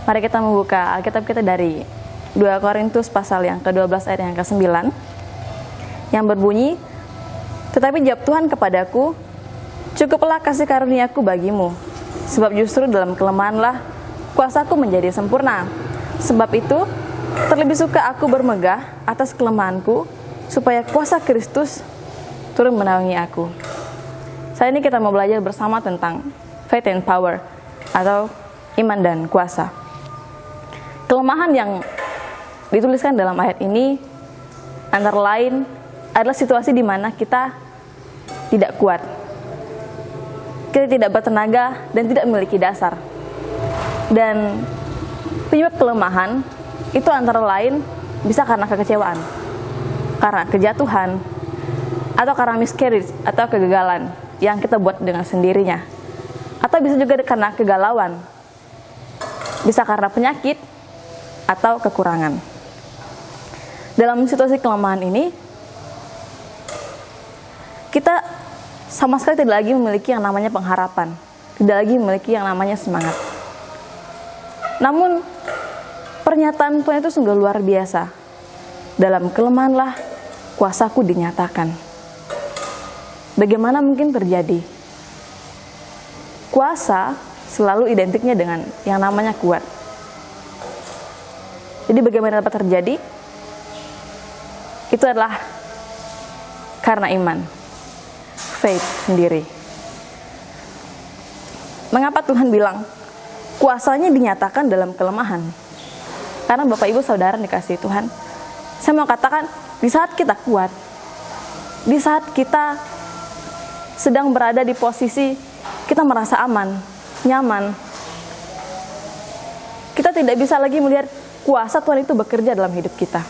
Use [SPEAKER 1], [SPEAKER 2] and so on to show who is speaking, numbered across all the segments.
[SPEAKER 1] Mari kita membuka Alkitab kita dari 2 Korintus pasal yang ke-12 ayat yang ke-9 yang berbunyi, "Tetapi jawab Tuhan kepadaku, cukuplah kasih karuniaku bagimu, sebab justru dalam kelemahanlah kuasaku menjadi sempurna. Sebab itu, terlebih suka aku bermegah atas kelemahanku, supaya kuasa Kristus turun menaungi aku." Saat ini kita mau belajar bersama tentang faith and power, atau iman dan kuasa. Kelemahan yang dituliskan dalam ayat ini antara lain adalah situasi di mana kita tidak kuat, kita tidak bertenaga dan tidak memiliki dasar. Dan penyebab kelemahan itu antara lain bisa karena kekecewaan, karena kejatuhan, atau karena miscarriage atau kegagalan yang kita buat dengan sendirinya, atau bisa juga karena kegalauan, bisa karena penyakit atau kekurangan. Dalam situasi kelemahan ini, kita sama sekali tidak lagi memiliki yang namanya pengharapan, tidak lagi memiliki yang namanya semangat. Namun, pernyataan Tuhan itu sungguh luar biasa. Dalam kelemahanlah kuasaku dinyatakan. Bagaimana mungkin terjadi? Kuasa selalu identiknya dengan yang namanya kuat. Jadi bagaimana dapat terjadi? Itu adalah karena iman, faith sendiri. Mengapa Tuhan bilang kuasanya dinyatakan dalam kelemahan? Karena Bapak Ibu Saudara dikasihi Tuhan, saya mau katakan, di saat kita kuat, di saat kita sedang berada di posisi kita merasa aman, nyaman, kita tidak bisa lagi melihat kuasa Tuhan itu bekerja dalam hidup kita.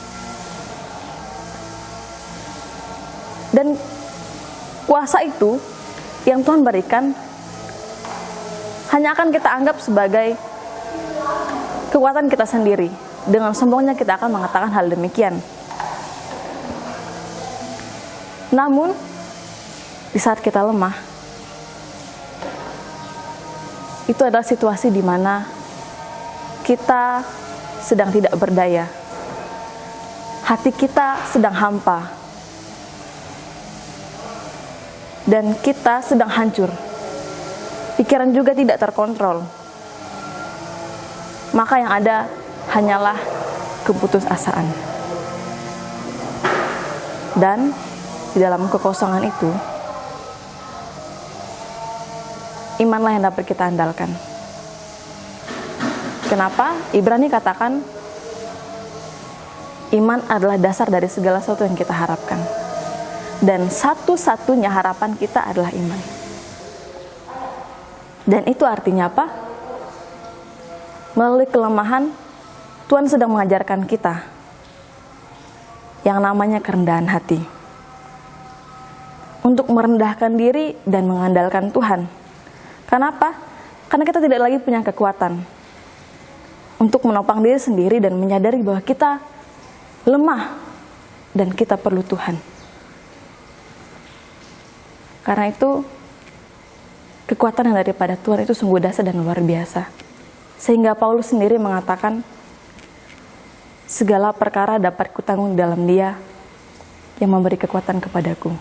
[SPEAKER 1] Dan kuasa itu yang Tuhan berikan hanya akan kita anggap sebagai kekuatan kita sendiri. Dengan sombongnya kita akan mengatakan hal demikian. Namun, di saat kita lemah, itu adalah situasi di mana kita sedang tidak berdaya. Hati kita sedang hampa. Dan kita sedang hancur. Pikiran juga tidak terkontrol. Maka yang ada hanyalah keputusasaan. Dan di dalam kekosongan itu, imanlah yang dapat kita andalkan. Kenapa? Ibrani katakan, iman adalah dasar dari segala sesuatu yang kita harapkan. Dan satu-satunya harapan kita adalah iman. Dan itu artinya apa? Melalui kelemahan, Tuhan sedang mengajarkan kita yang namanya kerendahan hati. Untuk merendahkan diri dan mengandalkan Tuhan. Kenapa? Karena kita tidak lagi punya kekuatan untuk menopang diri sendiri dan menyadari bahwa kita lemah dan kita perlu Tuhan. Karena itu, kekuatan yang daripada Tuhan itu sungguh dasar dan luar biasa. Sehingga Paulus sendiri mengatakan, segala perkara dapat kutanggung dalam Dia yang memberi kekuatan kepadaku.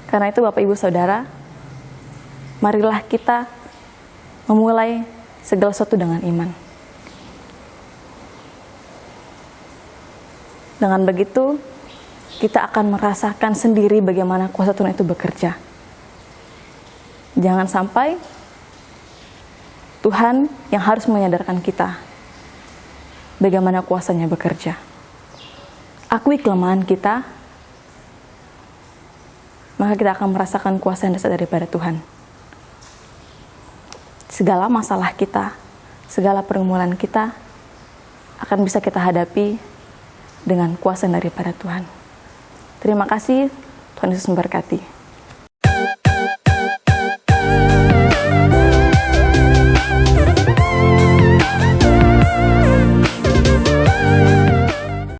[SPEAKER 1] Karena itu Bapak Ibu Saudara, marilah kita memulai segala sesuatu dengan iman. Dengan begitu, kita akan merasakan sendiri bagaimana kuasa Tuhan itu bekerja. Jangan sampai Tuhan yang harus menyadarkan kita bagaimana kuasanya bekerja. Akui kelemahan kita, maka kita akan merasakan kuasa yang dasar daripada Tuhan. Segala masalah kita, segala pergumulan kita akan bisa kita hadapi dengan kuasa daripada Tuhan. Terima kasih, Tuhan Yesus memberkati.